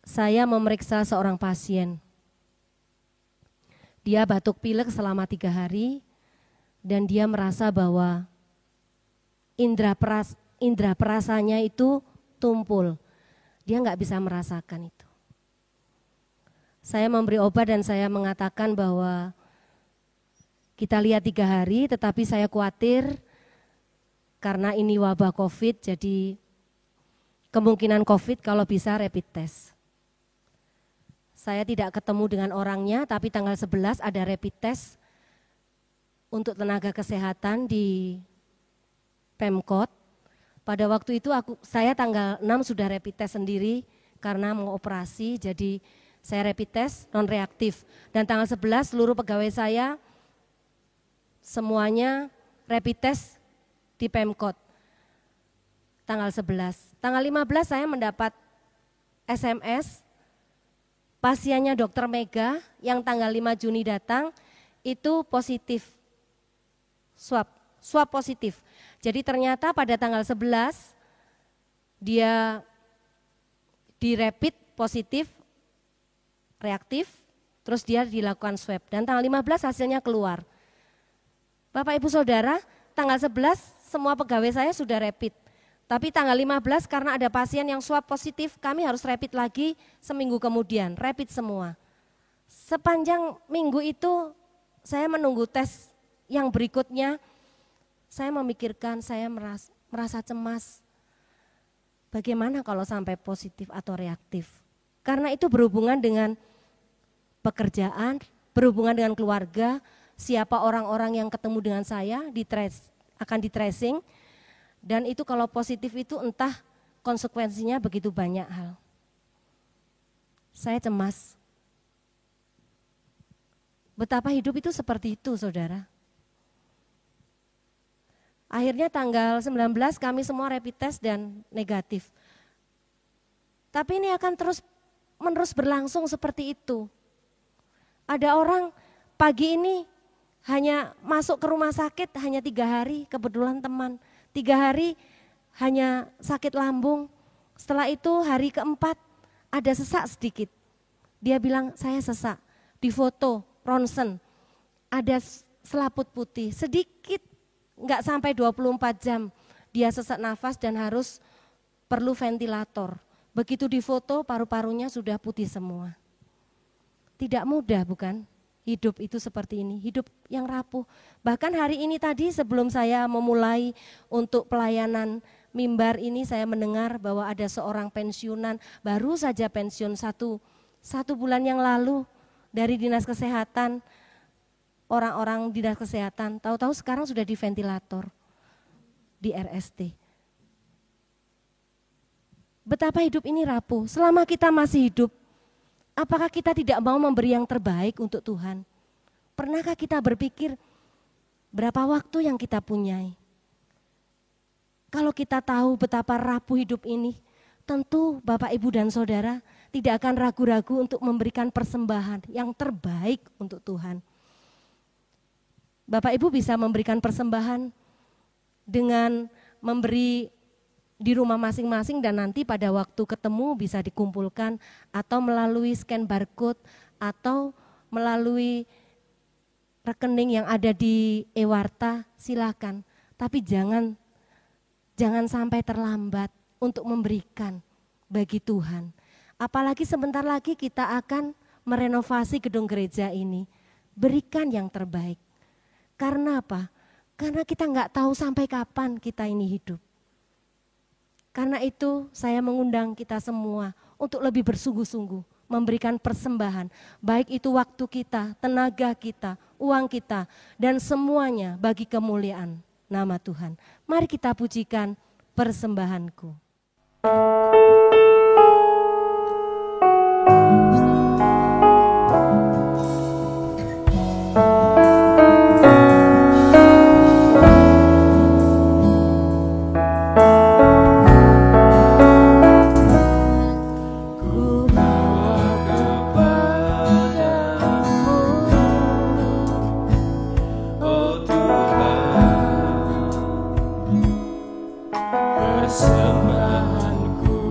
Speaker 2: saya memeriksa seorang pasien. Dia batuk pilek selama 3 hari dan dia merasa bahwa indera perasanya itu tumpul. Dia nggak bisa merasakan itu. Saya memberi obat dan saya mengatakan bahwa kita lihat 3 hari, tetapi saya khawatir karena ini wabah COVID, jadi kemungkinan COVID kalau bisa rapid test. Saya tidak ketemu dengan orangnya, tapi tanggal 11 ada rapid test untuk tenaga kesehatan di Pemkot. Pada waktu itu saya tanggal 6 sudah rapid test sendiri karena mau operasi, jadi saya rapid test non reaktif. Dan tanggal 11 seluruh pegawai saya semuanya rapid test di Pemkot. Tanggal 11. Tanggal 15 saya mendapat SMS, pasiennya Dokter Mega yang tanggal 5 Juni datang itu positif, swab positif. Jadi ternyata pada tanggal 11 dia di rapid positif, reaktif, terus dia dilakukan swab dan tanggal 15 hasilnya keluar. Bapak Ibu Saudara, tanggal 11 semua pegawai saya sudah rapid. Tapi tanggal 15 karena ada pasien yang swab positif, kami harus rapid lagi seminggu kemudian, rapid semua. Sepanjang minggu itu saya menunggu tes yang berikutnya, saya memikirkan, saya merasa cemas. Bagaimana kalau sampai positif atau reaktif? Karena itu berhubungan dengan pekerjaan, berhubungan dengan keluarga, siapa orang-orang yang ketemu dengan saya, akan di tracing. Dan itu kalau positif itu entah konsekuensinya begitu banyak hal. Saya cemas. Betapa hidup itu seperti itu, saudara. Akhirnya tanggal 19 kami semua rapid test dan negatif. Tapi ini akan terus-menerus berlangsung seperti itu. Ada orang pagi ini hanya masuk ke rumah sakit hanya 3 hari, kebetulan teman. 3 hari hanya sakit lambung, setelah itu hari keempat ada sesak sedikit. Dia bilang saya sesak, di foto ronsen ada selaput putih, sedikit enggak sampai 24 jam dia sesak nafas dan harus perlu ventilator. Begitu di foto paru-parunya sudah putih semua. Tidak mudah bukan? Hidup itu seperti ini, hidup yang rapuh. Bahkan hari ini tadi sebelum saya memulai untuk pelayanan mimbar ini saya mendengar bahwa ada seorang pensiunan, baru saja pensiun satu bulan yang lalu dari dinas kesehatan, orang-orang dinas kesehatan, tahu-tahu sekarang sudah di ventilator, di RST. Betapa hidup ini rapuh, selama kita masih hidup, apakah kita tidak mau memberi yang terbaik untuk Tuhan? Pernahkah kita berpikir berapa waktu yang kita punyai? Kalau kita tahu betapa rapuh hidup ini, tentu Bapak, Ibu, dan Saudara tidak akan ragu-ragu untuk memberikan persembahan yang terbaik untuk Tuhan. Bapak, Ibu bisa memberikan persembahan dengan memberi di rumah masing-masing dan nanti pada waktu ketemu bisa dikumpulkan atau melalui scan barcode atau melalui rekening yang ada di e-warta, silakan. Tapi jangan sampai terlambat untuk memberikan bagi Tuhan. Apalagi sebentar lagi kita akan merenovasi gedung gereja ini. Berikan yang terbaik. Karena apa? Karena kita nggak tahu sampai kapan kita ini hidup. Karena itu saya mengundang kita semua untuk lebih bersungguh-sungguh memberikan persembahan. Baik itu waktu kita, tenaga kita, uang kita, dan semuanya bagi kemuliaan nama Tuhan. Mari kita pujikan persembahanku.
Speaker 4: Persembahanku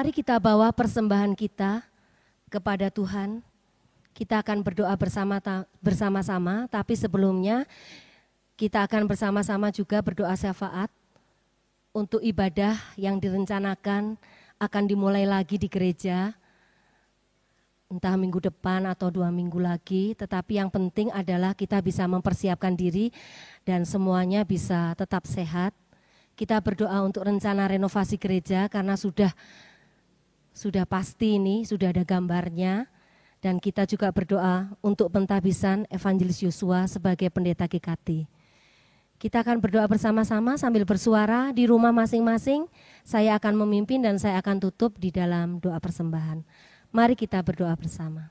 Speaker 2: Mari kita bawa persembahan kita kepada Tuhan. Kita akan berdoa bersama-sama, tapi sebelumnya kita akan bersama-sama juga berdoa syafaat untuk ibadah yang direncanakan akan dimulai lagi di gereja, entah minggu depan atau 2 minggu lagi, tetapi yang penting adalah kita bisa mempersiapkan diri dan semuanya bisa tetap sehat. Kita berdoa untuk rencana renovasi gereja karena sudah pasti ini, sudah ada gambarnya. Dan kita juga berdoa untuk pentabisan Evangelis Yosua sebagai pendeta GKT. Kita akan berdoa bersama-sama sambil bersuara di rumah masing-masing. Saya akan memimpin dan saya akan tutup di dalam doa persembahan. Mari kita berdoa bersama.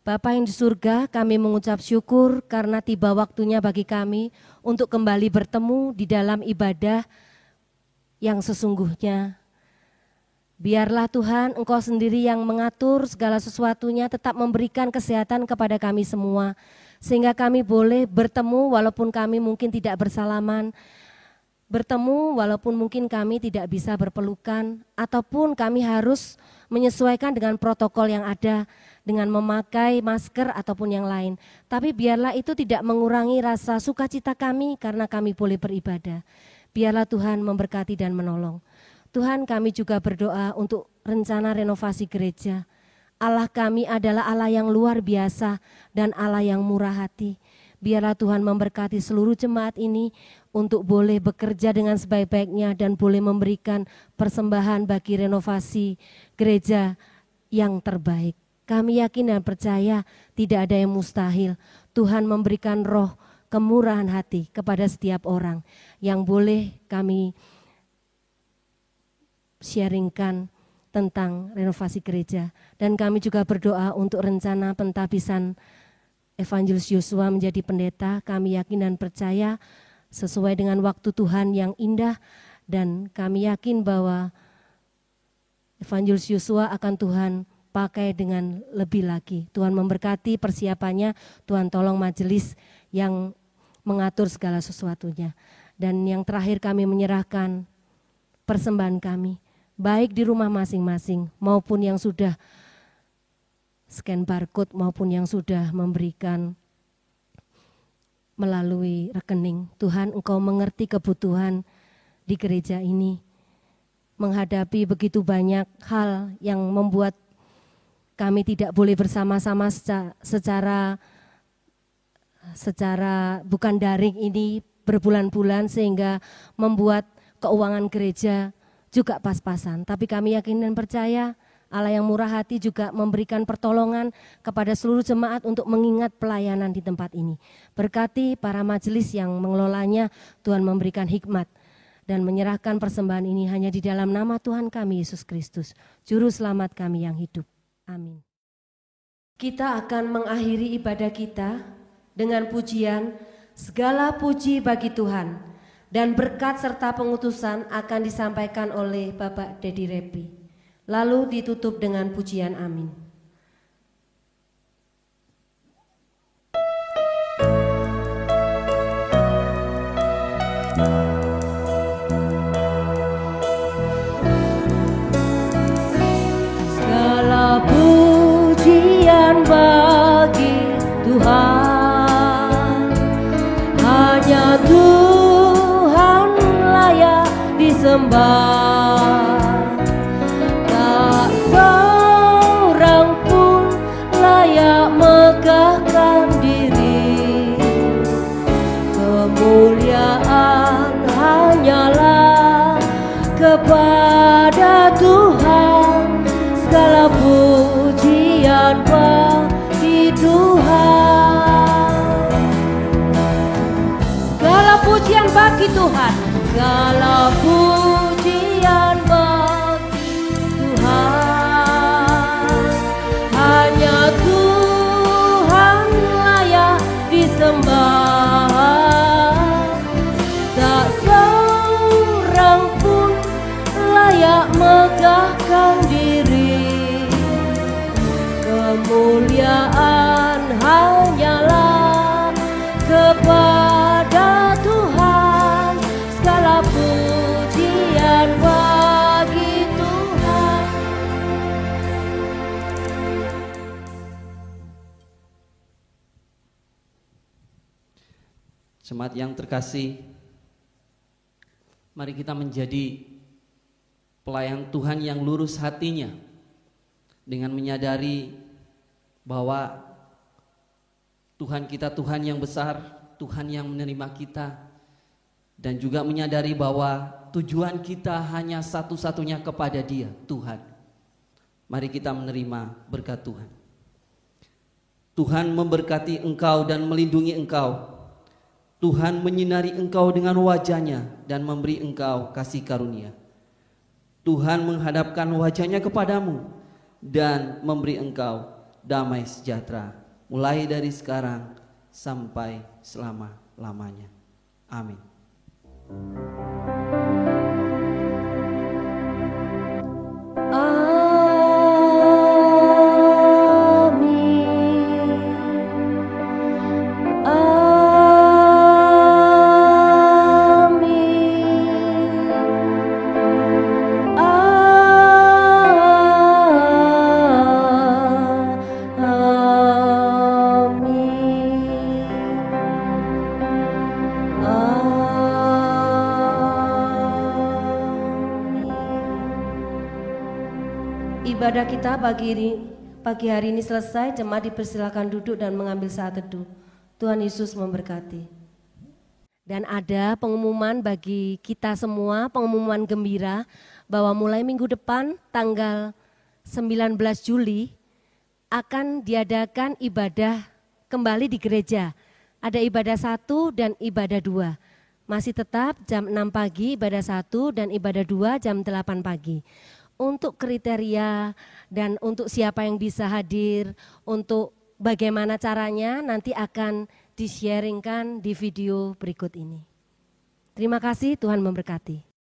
Speaker 2: Bapa yang di surga, kami mengucap syukur karena tiba waktunya bagi kami untuk kembali bertemu di dalam ibadah yang sesungguhnya. Biarlah Tuhan, Engkau sendiri yang mengatur segala sesuatunya, tetap memberikan kesehatan kepada kami semua, sehingga kami boleh bertemu walaupun kami mungkin tidak bersalaman, bertemu walaupun mungkin kami tidak bisa berpelukan, ataupun kami harus menyesuaikan dengan protokol yang ada, dengan memakai masker ataupun yang lain. Tapi biarlah itu tidak mengurangi rasa sukacita kami karena kami boleh beribadah. Biarlah Tuhan memberkati dan menolong. Tuhan, kami juga berdoa untuk rencana renovasi gereja. Allah kami adalah Allah yang luar biasa dan Allah yang murah hati. Biarlah Tuhan memberkati seluruh jemaat ini untuk boleh bekerja dengan sebaik-baiknya dan boleh memberikan persembahan bagi renovasi gereja yang terbaik. Kami yakin dan percaya tidak ada yang mustahil. Tuhan memberikan roh kemurahan hati kepada setiap orang yang boleh kami sharingkan tentang renovasi gereja. Dan kami juga berdoa untuk rencana pentabisan Evangelis Yosua menjadi pendeta. Kami yakin dan percaya sesuai dengan waktu Tuhan yang indah, dan kami yakin bahwa Evangelis Yosua akan Tuhan pakai dengan lebih lagi. Tuhan memberkati persiapannya, Tuhan tolong majelis yang mengatur segala sesuatunya. Dan yang terakhir kami menyerahkan persembahan kami, baik di rumah masing-masing maupun yang sudah scan barcode maupun yang sudah memberikan melalui rekening. Tuhan, Engkau mengerti kebutuhan di gereja ini, menghadapi begitu banyak hal yang membuat kami tidak boleh bersama-sama secara bukan daring ini berbulan-bulan, sehingga membuat keuangan gereja juga pas-pasan. Tapi kami yakin dan percaya Allah yang murah hati juga memberikan pertolongan kepada seluruh jemaat untuk mengingat pelayanan di tempat ini. Berkati para majelis yang mengelolanya, Tuhan memberikan hikmat dan menyerahkan persembahan ini hanya di dalam nama Tuhan kami Yesus Kristus, Juru Selamat kami yang hidup. Amin. Kita akan mengakhiri ibadah kita dengan pujian segala puji bagi Tuhan, dan berkat serta pengutusan akan disampaikan oleh Bapak Dedi Repi. Lalu ditutup dengan pujian amin. Segala pujian bagi Tuhan, hanya Tuhan layak disembah. Megahkan diri, kemuliaan hanyalah kepada Tuhan, segala pujian bagi Tuhan, segala pujian bagi Tuhan, segala pujian bagi Tuhan, hanya Tuhan layak disembah, tak seorang pun layak megahkan diri, kemuliaan hanyalah kepada Tuhan, segala puji
Speaker 3: Jemaat yang terkasih, mari kita menjadi pelayan Tuhan yang lurus hatinya dengan menyadari bahwa Tuhan kita Tuhan yang besar, Tuhan yang menerima kita, dan juga menyadari bahwa tujuan kita hanya satu-satunya kepada Dia, Tuhan. Mari kita menerima berkat Tuhan. Tuhan memberkati engkau dan melindungi engkau. Tuhan menyinari engkau dengan wajah-Nya dan memberi engkau kasih karunia. Tuhan menghadapkan wajah-Nya kepadamu dan memberi engkau damai sejahtera, mulai dari sekarang sampai selama-lamanya. Amin.
Speaker 2: Ibadah kita pagi hari ini selesai. Jemaat dipersilakan duduk dan mengambil saat teduh. Tuhan Yesus memberkati. Dan ada pengumuman bagi kita semua, pengumuman gembira bahwa mulai minggu depan tanggal 19 Juli akan diadakan ibadah kembali di gereja. Ada ibadah 1 dan ibadah 2. Masih tetap jam 6 pagi ibadah 1 dan ibadah 2 jam 8 pagi. Untuk kriteria dan untuk siapa yang bisa hadir, untuk bagaimana caranya nanti akan di-sharingkan di video berikut ini. Terima kasih, Tuhan memberkati.